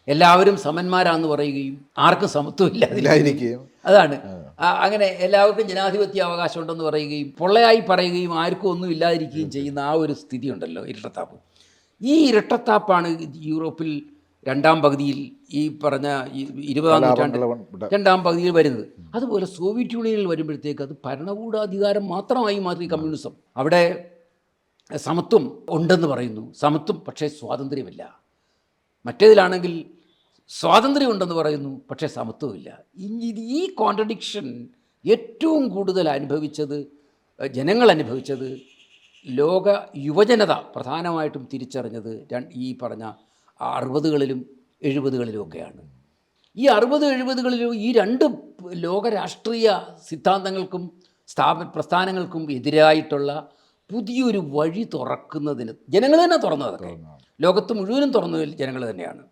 എല്ലാവരും സമന്മാരാന്ന് പറയുകയും ആർക്കും സമത്വം ഇല്ലാതിരിക്കുകയും. അതാണ് അങ്ങനെ എല്ലാവർക്കും ജനാധിപത്യ അവകാശം ഉണ്ടെന്ന് പറയുകയും പൊള്ളയായി പറയുകയും ആർക്കും ഒന്നും ഇല്ലാതിരിക്കുകയും ചെയ്യുന്ന ആ ഒരു സ്ഥിതി ഉണ്ടല്ലോ ഇരട്ടത്താപ്പ്. ഈ ഇരട്ടത്താപ്പാണ് യൂറോപ്പിൽ രണ്ടാം പകുതിയിൽ ഈ പറഞ്ഞ 20-ാം നൂറ്റാണ്ട് രണ്ടാം പകുതിയിൽ വരുന്നത്. അതുപോലെ സോവിയറ്റ് യൂണിയനിൽ വരുമ്പോഴത്തേക്ക് അത് ഭരണകൂടാധികാരം മാത്രമായി മാറി കമ്മ്യൂണിസം. അവിടെ സമത്വം ഉണ്ടെന്ന് പറയുന്നു, സമത്വം പക്ഷേ സ്വാതന്ത്ര്യമില്ല. മറ്റേതിലാണെങ്കിൽ സ്വാതന്ത്ര്യം ഉണ്ടെന്ന് പറയുന്നു, പക്ഷേ സമത്വമില്ല. ഈ കോൺട്രഡിക്ഷൻ ഏറ്റവും കൂടുതൽ ജനങ്ങൾ അനുഭവിച്ചത് ലോക യുവജനത പ്രധാനമായിട്ടും തിരിച്ചറിഞ്ഞത് ഈ പറഞ്ഞ 60കളിലും 70കളിലും ഒക്കെയാണ്. ഈ 60-70കളിലും ഈ രണ്ട് ലോക രാഷ്ട്രീയ സിദ്ധാന്തങ്ങൾക്കും പ്രസ്ഥാനങ്ങൾക്കും എതിരായിട്ടുള്ള പുതിയൊരു വഴി തുറക്കുന്നതിന് ജനങ്ങൾ തന്നെ തുറന്നതൊക്കെ, ലോകത്ത് മുഴുവനും തുറന്നതിൽ ജനങ്ങൾ തന്നെയാണ്.